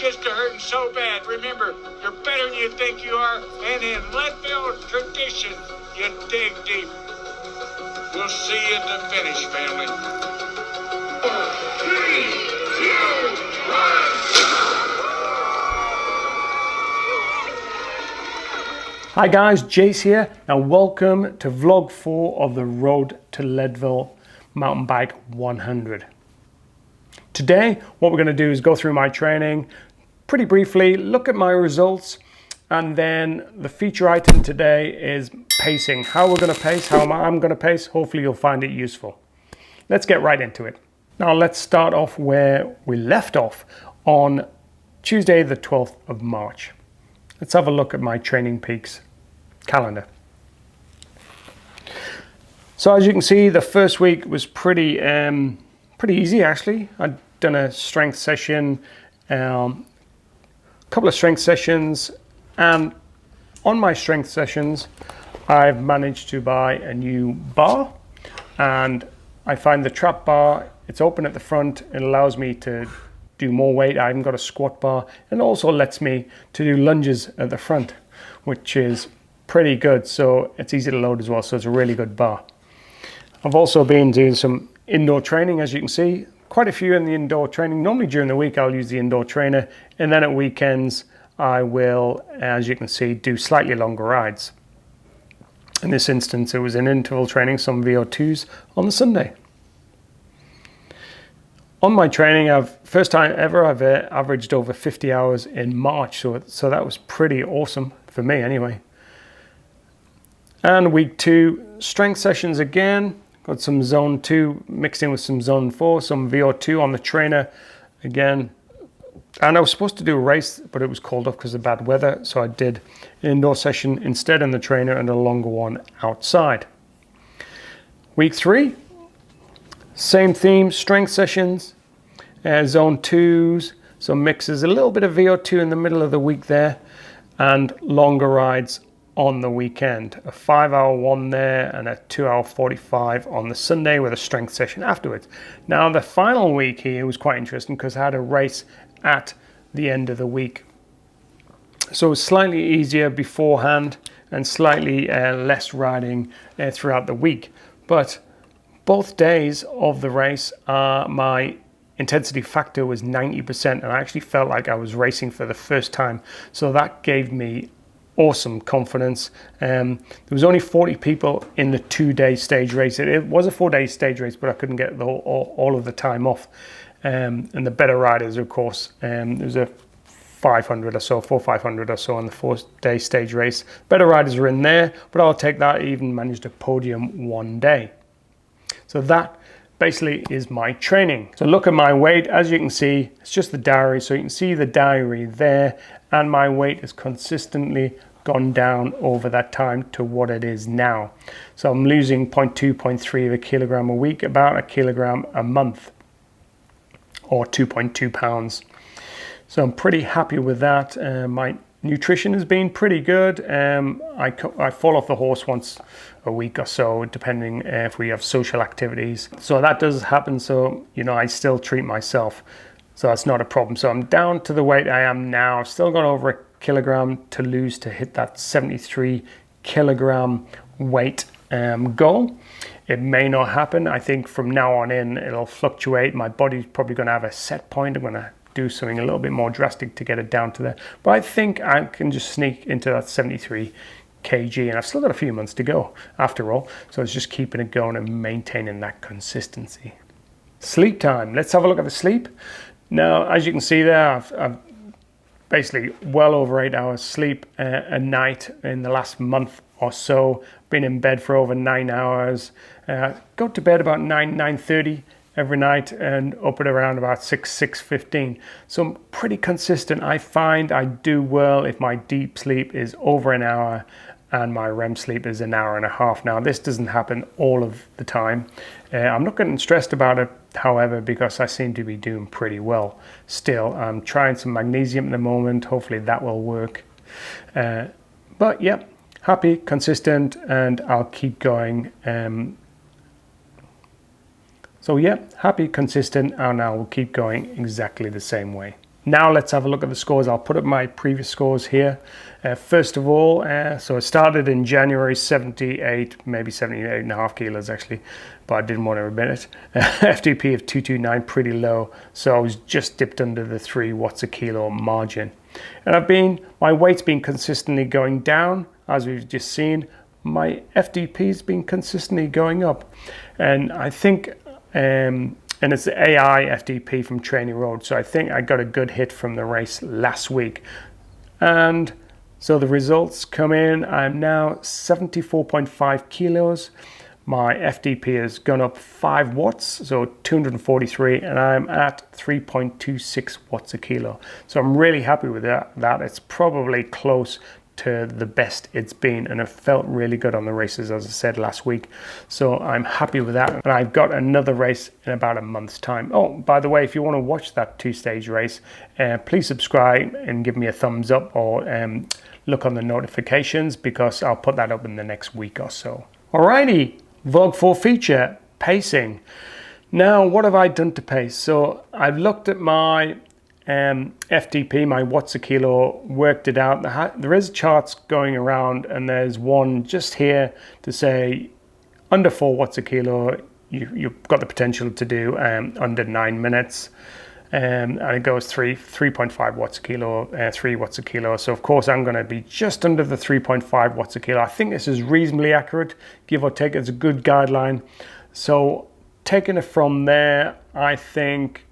just hurting so bad. Remember, you're better than you think you are, and in Leadville tradition, you dig deep. We'll see you at the finish, family. 3, 2, 1. Hi guys, Jace here, and welcome to vlog 4 of the Road to Leadville Mountain Bike 100. Today, what we're going to do is go through my training pretty briefly, look at my results, and then the feature item today is pacing. How we're going to pace, how I'm going to pace. Hopefully you'll find it useful. Let's get right into it. Now let's start off where we left off on Tuesday the 12th of March. Let's have a look at my Training Peaks calendar. So as you can see, the first week was pretty easy actually. I'd done a strength session, a couple of strength sessions, and on my strength sessions, I've managed to buy a new bar, and I find the trap bar, it's open at the front, it allows me to do more weight. I haven't got a squat bar, and also lets me to do lunges at the front, which is pretty good. So it's easy to load as well. So it's a really good bar. I've also been doing some indoor training, as you can see, quite a few in the indoor training. Normally during the week, I'll use the indoor trainer, and then at weekends, I will, as you can see, do slightly longer rides. In this instance, it was an interval training, some VO2s on the Sunday. On my training, first time ever, I've averaged over 50 hours in March, so that was pretty awesome for me anyway. And week 2, strength sessions again, got some zone 2 mixed in with some zone 4, some VO2 on the trainer again. And I was supposed to do a race, but it was called off because of bad weather, so I did an indoor session instead in the trainer and a longer one outside. Week 3, same theme, strength sessions, zone 2s, some mixes, a little bit of VO2 in the middle of the week there, and longer rides on the weekend. A 5-hour one there and a 2-hour 45 on the Sunday with a strength session afterwards. Now the final week here was quite interesting because I had a race at the end of the week. So it was slightly easier beforehand and slightly less riding throughout the week. But both days of the race, my intensity factor was 90%, and I actually felt like I was racing for the first time. So that gave me awesome confidence. There was only 40 people in the 2-day stage race. It was a 4-day stage race, but I couldn't get all of the time off. And the better riders, of course, there was a 500 or so, 500 or so on the 4-day stage race. Better riders are in there, but I'll take that. I even managed a podium one day. So that basically is my training. So look at my weight. As you can see, it's just the diary. So you can see the diary there, and my weight has consistently gone down over that time to what it is now. So I'm losing 0.2, 0.3 of a kilogram a week, about a kilogram a month, or 2.2 pounds. So I'm pretty happy with that. My nutrition has been pretty good. I fall off the horse once a week or so, depending if we have social activities. So that does happen. So, I still treat myself. So that's not a problem. So I'm down to the weight I am now. I've still got over a kilogram to lose to hit that 73 kilogram weight goal. It may not happen. I think from now on in, it'll fluctuate. My body's probably going to have a set point. I'm going to do something a little bit more drastic to get it down to there. But I think I can just sneak into that 73 kg, and I've still got a few months to go after all. So it's just keeping it going and maintaining that consistency. Sleep time. Let's have a look at the sleep. Now, as you can see there, I've basically well over 8 hours sleep a night in the last month or so. Been in bed for over 9 hours. Go to bed about 9:30 every night and up at around about 6:15. So I'm pretty consistent. I find I do well if my deep sleep is over an hour and my REM sleep is an hour and a half. Now, this doesn't happen all of the time. I'm not getting stressed about it, however, because I seem to be doing pretty well still. I'm trying some magnesium at the moment. Hopefully that will work. But yeah, happy, consistent, and I'll keep going. So yeah, happy, consistent, and I will keep going exactly the same way. Now let's have a look at the scores. I'll put up my previous scores here. First of all, so I started in January, 78, maybe 78.5 kilos actually, but I didn't want to admit it. FTP of 229, pretty low. So I was just dipped under the 3 watts a kilo margin. And my weight's been consistently going down, as we've just seen. My FTP's been consistently going up. And I think, and it's the AI FTP from Training Road. So I think I got a good hit from the race last week. And so the results come in. I'm now 74.5 kilos. My FTP has gone up 5 watts, so 243, and I'm at 3.26 watts a kilo. So I'm really happy with that. It's probably close to the best it's been, and it felt really good on the races, as I said last week. So I'm happy with that, and I've got another race in about a month's time. Oh, by the way, if you want to watch that 2-stage race, please subscribe and give me a thumbs up, or look on the notifications, because I'll put that up in the next week or so. Alrighty, Vogue 4 feature, pacing. Now, what have I done to pace? So I've looked at my FTP, my watts a kilo, worked it out. There is charts going around, and there's one just here to say under 4 watts a kilo, you've got the potential to do under 9 minutes. And it goes 3.5 watts a kilo, 3 watts a kilo. So of course I'm going to be just under the 3.5 watts a kilo. I think this is reasonably accurate, give or take. It's a good guideline. So taking it from there, I think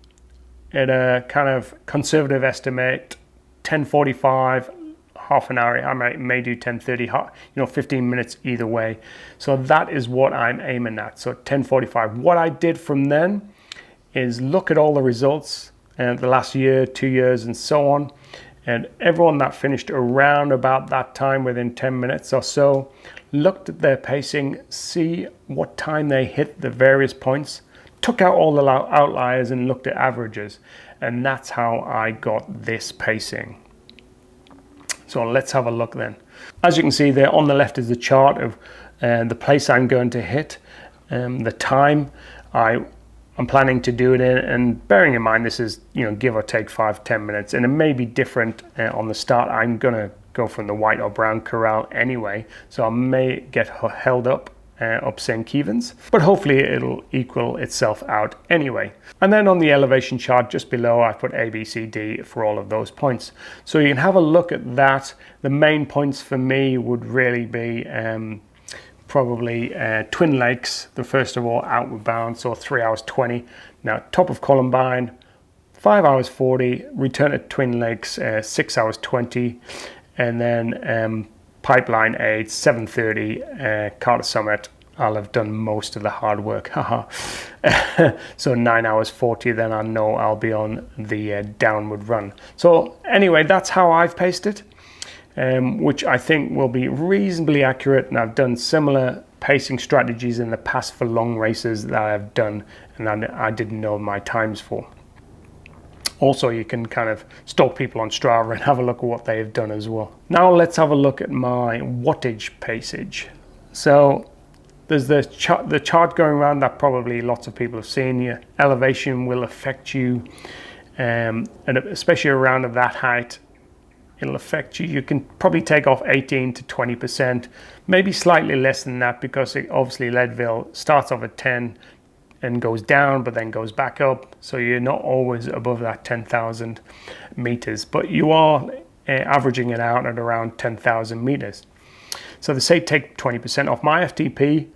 at a kind of conservative estimate, 10:45, half an hour. I may do 10:30, 15 minutes either way. So that is what I'm aiming at. So 10:45. What I did from then is look at all the results the last year, 2 years, and so on. And everyone that finished around about that time, within 10 minutes or so, looked at their pacing, see what time they hit the various points, took out all the outliers and looked at averages. And that's how I got this pacing. So let's have a look then. As you can see there on the left is the chart of the place I'm going to hit, the time I'm planning to do it in, and bearing in mind this is, give or take 5-10 minutes, and it may be different on the start. I'm gonna go from the white or brown corral anyway, so I may get held up St. Kevin's, but hopefully it'll equal itself out anyway. And then on the elevation chart just below, I put A, B, C, D for all of those points. So you can have a look at that. The main points for me would really be probably Twin Lakes, the first of all, outward bound, so 3 hours 20. Now, top of Columbine, 5 hours 40. Return at Twin Lakes, 6 hours 20. And then Pipeline 8, 7:30. Carter Summit, I'll have done most of the hard work. So 9 hours 40, then I know I'll be on the downward run. So anyway, that's how I've paced it. Which I think will be reasonably accurate, and I've done similar pacing strategies in the past for long races that I've done, and I didn't know my times for. Also, you can kind of stalk people on Strava and have a look at what they have done as well. Now let's have a look at my wattage pacage. So there's the chart going around that probably lots of people have seen. Your elevation will affect you, and especially around of that height, it'll affect you. You can probably take off 18 to 20%, maybe slightly less than that, because obviously Leadville starts off at 10 and goes down, but then goes back up. So you're not always above that 10,000 meters, but you are averaging it out at around 10,000 meters. So they say take 20% off. My FTP,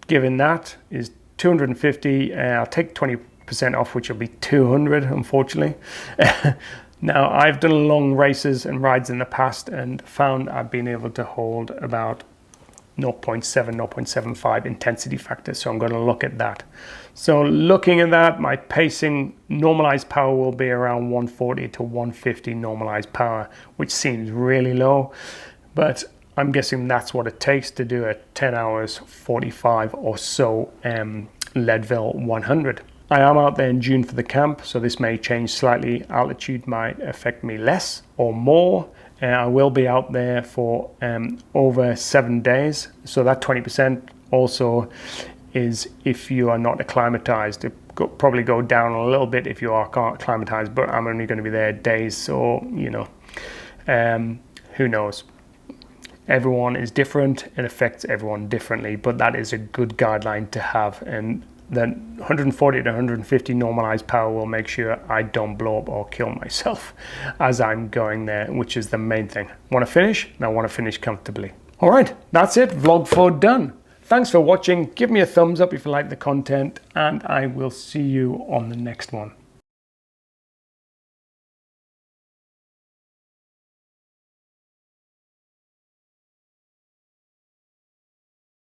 given that, is 250. I'll take 20% off, which will be 200, unfortunately. Now, I've done long races and rides in the past and found I've been able to hold about 0.7, 0.75 intensity factor. So I'm going to look at that. So looking at that, my pacing normalized power will be around 140 to 150 normalized power, which seems really low, but I'm guessing that's what it takes to do a 10 hours 45 or so Leadville 100. I am out there in June for the camp, so this may change slightly. Altitude might affect me less or more. I will be out there for over 7 days. So that 20% also is if you are not acclimatized. It probably go down a little bit if you are climatized, but I'm only going to be there days, so you know, who knows. Everyone is different, it affects everyone differently, but that is a good guideline to have, and then 140 to 150 normalized power will make sure I don't blow up or kill myself as I'm going there, which is the main thing. Want to finish? And I want to finish comfortably. All right, that's it. Vlog 4 done. Thanks for watching. Give me a thumbs up if you like the content, and I will see you on the next one.